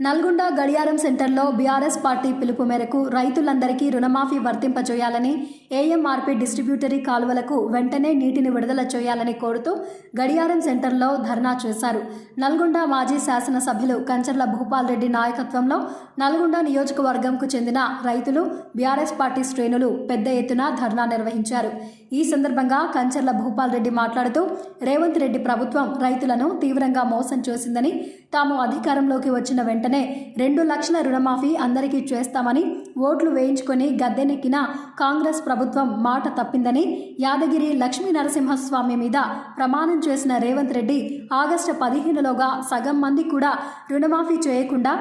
నల్గొండ గడియారం సెంటర్లో BRS party పిలుపు మేరకు రైతులందరికీ రుణమాఫీ వర్తింపజేయాలని, ఏఎంఆర్పీ డిస్ట్రిబ్యూటరీ కాలువలకు వెంటనే నీటిని విడుదల చేయాలని కోరుతూ గడియారం సెంటర్లో ధర్నా చేశారు. నల్గొండ మాజీ శాసనసభ్యులు కంచర్ల భూపాల్ రెడ్డి నాయకత్వంలో నల్గొండ నియోజకవర్గంకు చెందిన రైతులు, బీఆర్ఎస్ పార్టీ శ్రేణులు పెద్ద ఎత్తున ధర్నా నిర్వహించారు. ఈ సందర్భంగా కంచర్ల భూపాల్ రెడ్డి మాట్లాడుతూ రేవంత్ రెడ్డి ప్రభుత్వం రైతులను తీవ్రంగా మోసం చేసిందని, తాము అధికారంలోకి వచ్చిన వెంటనే 2 లక్షల రుణమాఫీ అందరికీ చేస్తామని ఓట్లు వేయించుకొని గద్దెనెక్కిన కాంగ్రెస్ ప్రభుత్వం మాట తప్పిందని, యాదగిరి లక్ష్మీ నరసింహస్వామి మీద ప్రమాణం చేసిన రేవంత్ రెడ్డి ఆగస్టు 15లోగా సగం మంది కూడా రుణమాఫీ చేయకుండా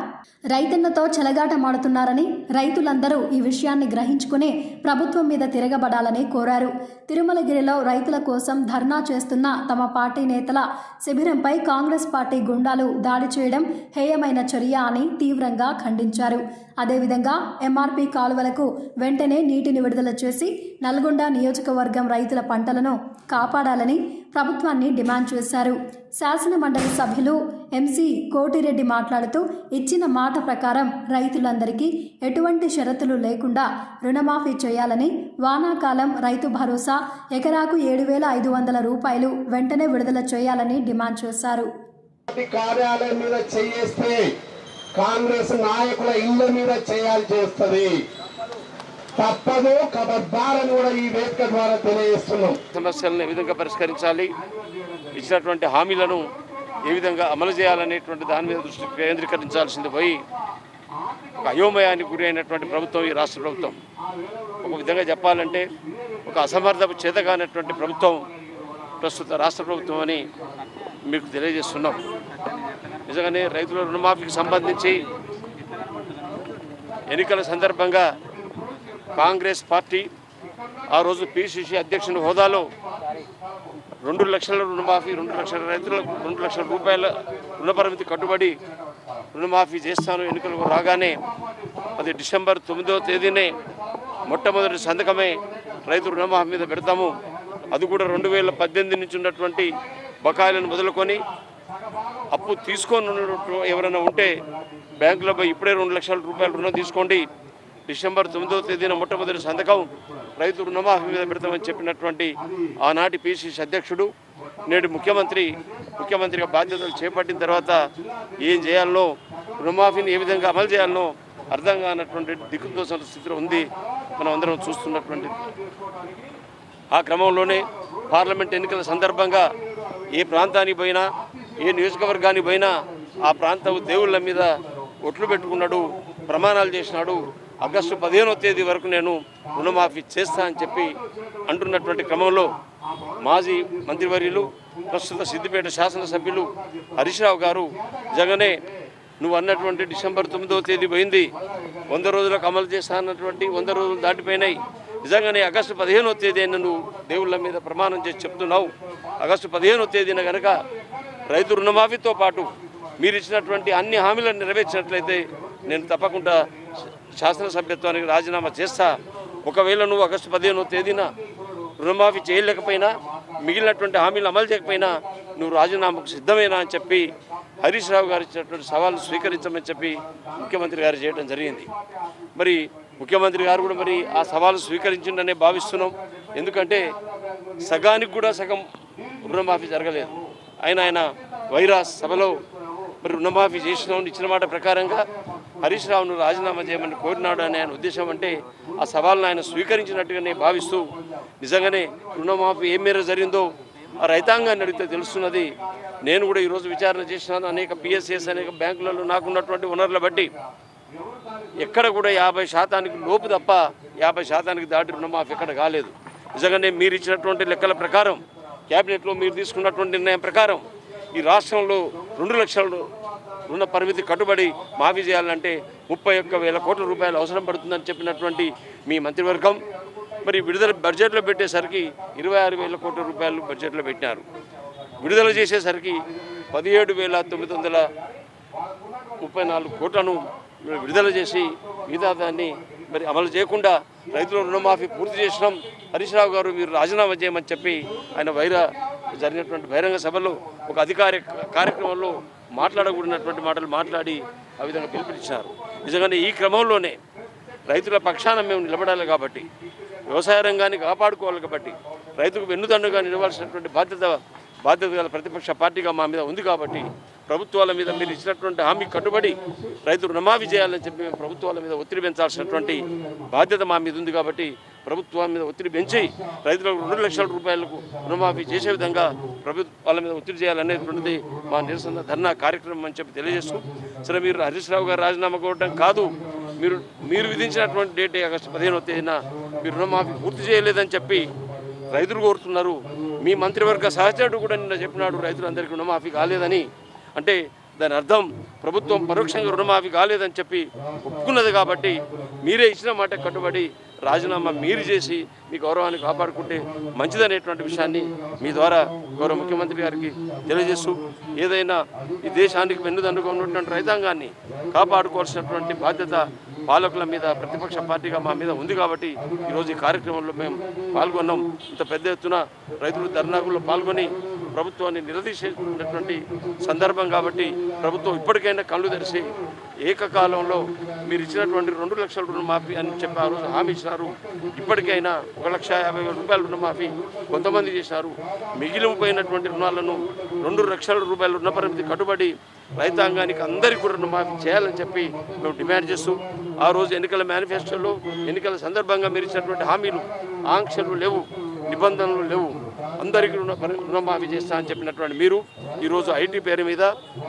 రైతన్నతో చెలగాటమాడుతున్నారని, రైతులందరూ ఈ విషయాన్ని గ్రహించుకుని ప్రభుత్వం మీద తిరగబడాలని కోరారు. తిరుమలగిరిలో రైతుల కోసం ధర్నా చేస్తున్న తమ పార్టీ నేతల శిబిరంపై కాంగ్రెస్ పార్టీ గుండాలు దాడి చేయడం హేయమైన చర్య అని తీవ్రంగా ఖండించారు. అదేవిధంగా ఎంఆర్పీ కాలువలకు వెంటనే నీటిని విడుదల చేసి నల్గొండ నియోజకవర్గం రైతుల పంటలను కాపాడాలని ప్రభుత్వాన్ని డిమాండ్ చేశారు. శాసన మండలి సభ్యులు ఎంసీ కోటిరెడ్డి మాట్లాడుతూ ఇచ్చిన మాట ప్రకారం రైతులందరికీ ఎటువంటి షరతులు లేకుండా రుణమాఫీ చేయాలని, వానాకాలం రైతు భరోసా ఎకరాకు 7,500 రూపాయలు వెంటనే విడుదల చేయాలని డిమాండ్ చేశారు. కార్యాలయం మీద చేస్తే కాంగ్రెస్ నాయకుల ఇళ్ల మీద చేయాల్సి వస్తుంది, తప్పదు, ఖబర్దారని కూడా ఈ వేదిక ద్వారా తెలియజేస్తున్నాం. సమస్యలను ఏ విధంగా పరిష్కరించాలి, ఇచ్చినటువంటి హామీలను ఏ విధంగా అమలు చేయాలనేటువంటి దాని మీద దృష్టి కేంద్రీకరించాల్సింది పోయి ఒక అయోమయానికి గురి అయినటువంటి ప్రభుత్వం ఈ రాష్ట్ర ప్రభుత్వం. ఒక విధంగా చెప్పాలంటే ఒక అసమర్థపు చేతగానటువంటి ప్రభుత్వం ప్రస్తుత రాష్ట్ర ప్రభుత్వం అని మీకు తెలియజేస్తున్నాం. నిజంగానే రైతుల రుణమాఫీకి సంబంధించి ఎన్నికల సందర్భంగా కాంగ్రెస్ పార్టీ ఆ రోజు పిసిసి అధ్యక్షుని హోదాలో 2 లక్షల రుణమాఫీ, 2 లక్షల రైతులకు 2 లక్షల రూపాయల రుణపరిమితి కట్టుబడి రుణమాఫీ చేస్తాను ఎన్నికలకు రాగానే అది డిసెంబర్ 9వ తేదీనే మొట్టమొదటి సంతకమే రైతు రుణమాఫీ మీద పెడతాము. అది కూడా 2018 నుంచి ఉన్నటువంటి బకాయిలను మొదలుకొని అప్పు తీసుకొని ఎవరైనా ఉంటే బ్యాంకులపై ఇప్పుడే 2 లక్షల రూపాయల రుణం తీసుకోండి, డిసెంబర్ 9వ తేదీన మొట్టమొదటి సంతకం రైతు రుణమాఫీ మీద పెడతామని చెప్పినటువంటి ఆనాటి పిసిసి అధ్యక్షుడు నేడు ముఖ్యమంత్రిగా బాధ్యతలు చేపట్టిన తర్వాత ఏం చేయాలనో, రుణమాఫీని ఏ విధంగా అమలు చేయాలనో అర్థం కానటువంటి దిక్కుతోసిన స్థితిలో ఉంది మనం అందరం చూస్తున్నటువంటి. ఆ క్రమంలోనే పార్లమెంట్ ఎన్నికల సందర్భంగా ఏ ప్రాంతానికి పోయినా, ఏ నియోజకవర్గానికి పోయినా ఆ ప్రాంత దేవుళ్ళ మీద ఒట్లు పెట్టుకున్నాడు, ప్రమాణాలు చేసినాడు. ఆగస్టు 15వ తేదీ వరకు నేను రుణమాఫీ చేస్తా అని చెప్పి అంటున్నటువంటి క్రమంలో మాజీ మంత్రివర్యులు, ప్రస్తుత సిద్దిపేట శాసనసభ్యులు హరీష్ రావు గారు నిజంగానే నువ్వు అన్నటువంటి డిసెంబర్ 9వ తేదీ పోయింది, 100 రోజులకు అమలు చేస్తా అన్నటువంటి 100 రోజులు దాటిపోయినాయి. నిజంగానే ఆగస్టు 15వ తేదీ అయినా నువ్వు దేవుళ్ళ మీద ప్రమాణం చేసి చెప్తున్నావు. ఆగస్టు 15వ తేదీన కనుక రైతు రుణమాఫీతో పాటు మీరు ఇచ్చినటువంటి అన్ని హామీలను నెరవేర్చినట్లయితే నేను తప్పకుండా శాసనసభ్యత్వానికి రాజీనామా చేస్తా. ఒకవేళ నువ్వు ఆగస్టు 15వ తేదీన రుణమాఫీ చేయలేకపోయినా, మిగిలినటువంటి హామీలు అమలు చేయకపోయినా నువ్వు రాజీనామాకు సిద్ధమేనా అని చెప్పి హరీష్ రావు గారు ఇచ్చినటువంటి సవాలు స్వీకరించమని చెప్పి ముఖ్యమంత్రి గారు చేయడం జరిగింది. మరి ముఖ్యమంత్రి గారు కూడా మరి ఆ సవాలు స్వీకరించిందనే భావిస్తున్నాం. ఎందుకంటే సగానికి కూడా సగం రుణమాఫీ జరగలేదు. ఆయన వైరా సభలో మరి రుణమాఫీ చేసినామని ఇచ్చిన మాట ప్రకారంగా హరీష్ రావును రాజీనామా చేయమని కోరినాడు అని ఆయన ఉద్దేశం. అంటే ఆ సవాళ్ళను ఆయన స్వీకరించినట్టుగానే భావిస్తూ నిజంగానే రుణమాఫీ ఏ మేర జరిగిందో ఆ రైతాంగాన్ని అడిగితే తెలుస్తున్నది. నేను కూడా ఈరోజు విచారణ చేసినాను. అనేక పిఎస్ఎస్, అనేక బ్యాంకులలో నాకున్నటువంటి వనరుల బట్టి ఎక్కడ కూడా 50% లోపు తప్ప 50% దాటి రుణమాఫీ ఎక్కడ కాలేదు. నిజంగానే మీరు ఇచ్చినటువంటి లెక్కల ప్రకారం, క్యాబినెట్లో మీరు తీసుకున్నటువంటి నిర్ణయం ప్రకారం ఈ రాష్ట్రంలో 2 లక్షల రుణ పరిమితి కట్టుబడి మాఫీ చేయాలంటే 31,000 కోట్ల రూపాయలు అవసరం పడుతుందని చెప్పినటువంటి మీ మంత్రివర్గం మరి విడుదల బడ్జెట్లో పెట్టేసరికి 26,000 కోట్ల రూపాయలు బడ్జెట్లో పెట్టినారు. విడుదల చేసేసరికి 17,934 కోట్లను విడుదల చేసి మిగతా దాన్ని మరి అమలు చేయకుండా రైతుల రుణమాఫీ పూర్తి చేసినాం. హరీష్ రావు గారు మీరు రాజీనామా చేయమని చెప్పి ఆయన జరిగినటువంటి బహిరంగ సభలో ఒక అధికారిక కార్యక్రమంలో మాట్లాడకూడనటువంటి మాటలు మాట్లాడి ఆ విధంగా పిలుపునిచ్చినారు. నిజంగానే ఈ క్రమంలోనే రైతుల పక్షాన మేము నిలబడాలి కాబట్టి, వ్యవసాయ రంగాన్ని కాపాడుకోవాలి కాబట్టి, రైతుకు వెన్నుదన్నుగా నిలవాల్సినటువంటి బాధ్యత గల ప్రతిపక్ష పార్టీగా మా మీద ఉంది కాబట్టి, ప్రభుత్వాల మీద మీరు ఇచ్చినటువంటి హామీ కట్టుబడి రైతు రుణమాఫీ చేయాలని చెప్పి మేము ప్రభుత్వాల మీద ఒత్తిడి పెంచాల్సినటువంటి బాధ్యత మా మీద ఉంది కాబట్టి, ప్రభుత్వాల మీద ఒత్తిడి పెంచి రైతులకు 2 లక్షల రూపాయలకు రుణమాఫీ చేసే విధంగా ప్రభుత్వాల మీద ఒత్తిడి చేయాలనేటువంటిది మా నిరసన ధర్నా కార్యక్రమం అని చెప్పి తెలియజేస్తూ, సరే మీరు హరీష్ రావు గారు రాజీనామా కోవడం కాదు, మీరు విధించినటువంటి డేట్ ఆగస్టు 15వ తేదీన మీరు రుణమాఫీ పూర్తి చేయలేదని చెప్పి రైతులు కోరుతున్నారు. మీ మంత్రివర్గ సహచరుడు కూడా నిన్న చెప్పినాడు రైతులందరికీ రుణమాఫీ కాలేదని. అంటే దాని అర్థం ప్రభుత్వం పరోక్షంగా రుణమాఫీ కాలేదని చెప్పి ఒప్పుకున్నది కాబట్టి మీరే ఇచ్చిన మాట కట్టుబడి రాజీనామా మీరు చేసి మీ గౌరవాన్ని కాపాడుకుంటే మంచిదనేటువంటి విషయాన్ని మీ ద్వారా గౌరవ ముఖ్యమంత్రి గారికి తెలియజేస్తూ, ఏదైనా ఈ దేశానికి వెన్నుదన్నుగా ఉన్నటువంటి రైతాంగాన్ని కాపాడుకోవాల్సినటువంటి బాధ్యత పాలకుల మీద, ప్రతిపక్ష పార్టీగా మా మీద ఉంది కాబట్టి ఈరోజు ఈ కార్యక్రమంలో మేము పాల్గొన్నాం. ఇంత పెద్ద ఎత్తున రైతులు ధర్నాకుల్లో పాల్గొని ప్రభుత్వాన్ని నిలదీసేటువంటి సందర్భం కాబట్టి ప్రభుత్వం ఇప్పటికైనా కళ్ళు తెరిచి ఏకకాలంలో మీరు ఇచ్చినటువంటి 2 లక్షల రుణమాఫీ అని చెప్పి ఆ రోజు హామీ ఇచ్చినారు. ఇప్పటికైనా 1,50,000 రూపాయల రుణమాఫీ కొంతమంది చేశారు. మిగిలిపోయినటువంటి రుణాలను 2 లక్షల రూపాయల రుణ పరిమితి కట్టుబడి రైతాంగానికి అందరికీ కూడా రుణమాఫీ చేయాలని చెప్పి మేము డిమాండ్ చేస్తూ, ఆ రోజు ఎన్నికల మేనిఫెస్టోలో ఎన్నికల సందర్భంగా మీరు ఇచ్చినటువంటి హామీలు, ఆంక్షలు లేవు, నిబంధనలు లేవు, అందరికీ రుణమాఫీ చేస్తా అని చెప్పినటువంటి మీరు ఈరోజు ఐటీ పేరు మీద,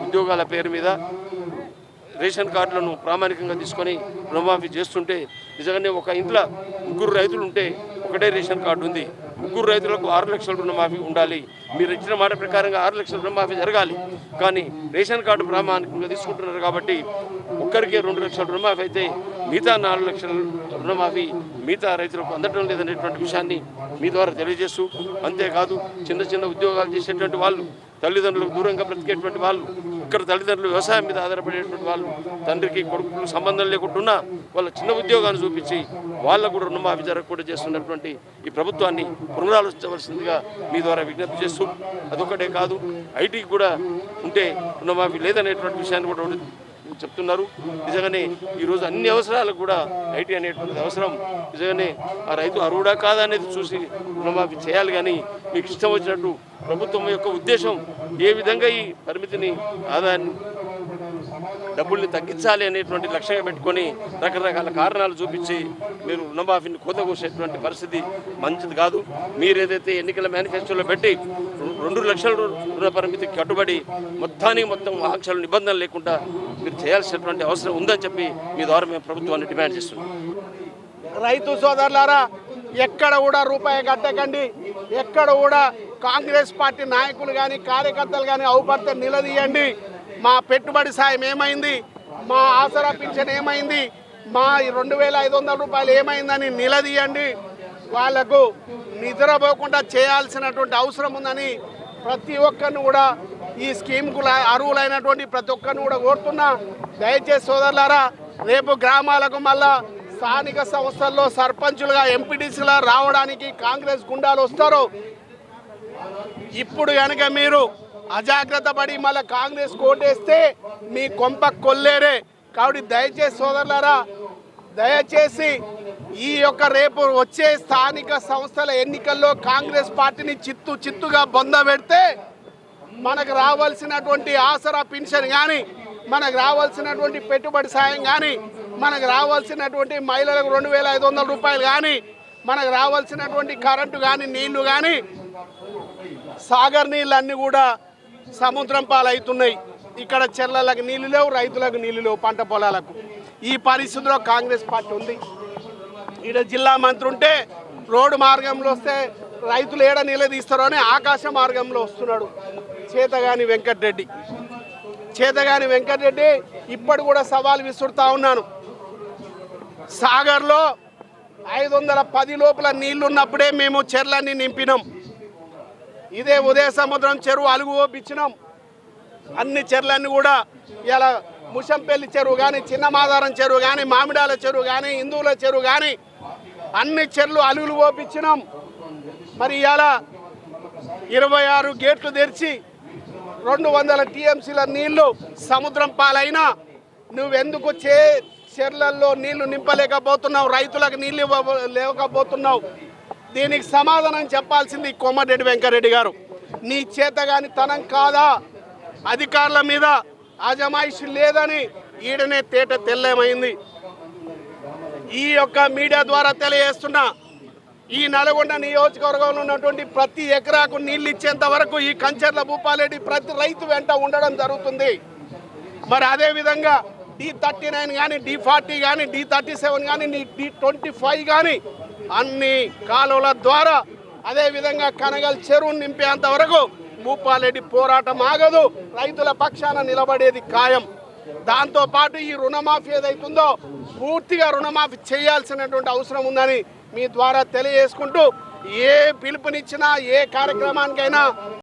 ఉద్యోగాల పేరు మీద రేషన్ కార్డులను ప్రామాణికంగా తీసుకొని రుణమాఫీ చేస్తుంటే, నిజంగానే ఒక ఇంట్లో 3 రైతులు ఉంటే ఒకటే రేషన్ కార్డు ఉంది, 3 రైతులకు 6 లక్షల రుణమాఫీ ఉండాలి. మీరు ఇచ్చిన మాట ప్రకారంగా 6 లక్షల రుణమాఫీ జరగాలి. కానీ రేషన్ కార్డు ప్రామాణికంగా తీసుకుంటున్నారు కాబట్టి ఒక్కరికే 2 లక్షల రుణమాఫీ అయితే మిగతా 4 లక్షల రుణమాఫీ మిగతా రైతులకు అందడం లేదనేటువంటి విషయాన్ని మీ ద్వారా తెలియజేస్తూ, అంతేకాదు చిన్న ఉద్యోగాలు చేసేటువంటి వాళ్ళు, తల్లిదండ్రులకు దూరంగా బ్రతికేటువంటి వాళ్ళు, ఇక్కడ తల్లిదండ్రులు వ్యవసాయం మీద ఆధారపడేటువంటి వాళ్ళు, తండ్రికి కొడుకులు సంబంధం లేకుండా వాళ్ళ చిన్న ఉద్యోగాన్ని చూపించి వాళ్ళకు కూడా రుణమాఫీ జరగకుండా చేస్తున్నటువంటి ఈ ప్రభుత్వాన్ని పునరాలోచించవలసిందిగా మీ ద్వారా విజ్ఞప్తి చేస్తూ, అదొకటే కాదు ఐటీకి కూడా ఉంటే రుణమాఫీ లేదనేటువంటి విషయాన్ని కూడా చెప్తున్నారు. నిజంగానే ఈరోజు అన్ని అవసరాలకు కూడా ఐటీ అనేటువంటిది అవసరం. నిజంగానే ఆ రైతు అర్హుడా కాదా అనేది చూసి రుణమాఫీ చేయాలి. కానీ మీకు ఇష్టం వచ్చినట్టు ప్రభుత్వం యొక్క ఉద్దేశం ఏ విధంగా ఈ పరిమితిని, ఆదాయాన్ని, డబ్బుల్ని తగ్గించాలి అనేటువంటి లక్ష్యంగా పెట్టుకొని రకరకాల కారణాలు చూపించి మీరు రుణమాఫీని కోతకోసేటువంటి పరిస్థితి మంచిది కాదు. మీరు ఏదైతే ఎన్నికల మేనిఫెస్టోలో పెట్టి 2 లక్షల రుణ పరిమితికి కట్టుబడి మొత్తం ఆంక్షలు, నిబంధనలు లేకుండా మీరు చేయాల్సినటువంటి అవసరం ఉందని చెప్పి మీ ద్వారా మేము ప్రభుత్వాన్ని డిమాండ్ చేస్తున్నాం. రైతు సోదరులారా, ఎక్కడ కూడా రూపాయి కట్టకండి. ఎక్కడ కూడా కాంగ్రెస్ పార్టీ నాయకులు కానీ, కార్యకర్తలు కానీ అవుపడితే నిలదీయండి. మా పెట్టుబడి సాయం ఏమైంది, మా ఆసరా పింఛన్ ఏమైంది, మా 2,500 రూపాయలు ఏమైందని నిలదీయండి. వాళ్లకు నిద్రపోకుండా చేయాల్సినటువంటి అవసరం ఉందని ప్రతి ఒక్కరిని కూడా, ఈ స్కీమ్కు అర్హులైనటువంటి ప్రతి ఒక్కరిని కూడా కోరుతున్నా. దయచేసి సోదరులారా, రేపు గ్రామాలకు మళ్ళా స్థానిక సంస్థల్లో సర్పంచులుగా, ఎంపీటీసీగా రావడానికి కాంగ్రెస్ గుండాలు వస్తారు. ఇప్పుడు కనుక మీరు అజాగ్రత్త పడి మళ్ళీ కాంగ్రెస్ కోటేస్తే మీ కొంప కొల్లేరే. కాబట్టి దయచేసి సోదరులారా, దయచేసి ఈ యొక్క రేపు వచ్చే స్థానిక సంస్థల ఎన్నికల్లో కాంగ్రెస్ పార్టీని చిత్తుగా బొందబెడితే మనకు రావాల్సినటువంటి ఆసరా పెన్షన్ కానీ, మనకు రావాల్సినటువంటి పెట్టుబడి సాయం కానీ, మనకు రావాల్సినటువంటి మహిళలకు 2,500 రూపాయలు కానీ, మనకు రావాల్సినటువంటి కరెంటు కానీ, నీళ్లు కానీ, సాగర్ నీళ్ళన్నీ కూడా సముద్రం పాలవుతున్నాయి. ఇక్కడ చెర్లలకు నీళ్లు లేవు, రైతులకు నీళ్లు లేవు, పంట పొలాలకు. ఈ పరిస్థితిలో కాంగ్రెస్ పార్టీ ఉంది. ఈడ జిల్లా మంత్రి ఉంటే రోడ్డు మార్గంలో వస్తే రైతులు ఏడ నిలదీస్తారో అని ఆకాశ మార్గంలో వస్తున్నాడు చేతగాని వెంకటరెడ్డి. ఇప్పుడు కూడా సవాల్ విసురుతా ఉన్నాను. సాగర్లో 510 లోపల నీళ్లున్నప్పుడే మేము చెర్లన్నీ నింపినాం. ఇదే ఉదయ సముద్రం చెరువు అలుగు ఓపించినాం. అన్ని చెర్లన్నీ కూడా ఇలా ముషంపల్లి చెరువు కానీ, చిన్నమాదారం చెరువు కానీ, మామిడాల చెరువు కానీ, హిందువుల చెరువు కానీ అన్ని చెర్లు అలుగులు ఓపించినాం. మరి ఇలా 26 గేట్లు తెరిచి 200 టీఎంసీల నీళ్లు సముద్రం పాలైనా నువ్వెందుకు చెర్లల్లో నీళ్లు నింపలేకపోతున్నావు, రైతులకు నీళ్లు లేకపోతున్నావు? దీనికి సమాధానం చెప్పాల్సింది కోమటిరెడ్డి వెంకరెడ్డి గారు. నీ చేతగాని తనం కాదా? అధికారుల మీద అజమాయిషి లేదని ఈడనే తేట తెల్లమైంది. ఈ యొక్క మీడియా ద్వారా తెలియజేస్తున్నా, ఈ నల్గొండ నియోజకవర్గంలో ఉన్నటువంటి ప్రతి ఎకరాకు నీళ్ళు ఇచ్చేంత వరకు ఈ కంచర్ల భూపాలరెడ్డి ప్రతి రైతు వెంట ఉండడం జరుగుతుంది. మరి అదేవిధంగా D39 కానీ, D40 కానీ, D37 కానీ, D25 కానీ అన్ని కాలువల ద్వారా అదేవిధంగా కనగల్ చెరువును నింపేంత వరకు భూపాలరెడ్డి పోరాటం ఆగదు, రైతుల పక్షాన నిలబడేది ఖాయం. దాంతోపాటు ఈ రుణమాఫీ ఏదైతుందో పూర్తిగా రుణమాఫీ చేయాల్సినటువంటి అవసరం ఉందని మీ ద్వారా తెలియజేసుకుంటూ, ఏ పిలుపునిచ్చినా ఏ కార్యక్రమానికైనా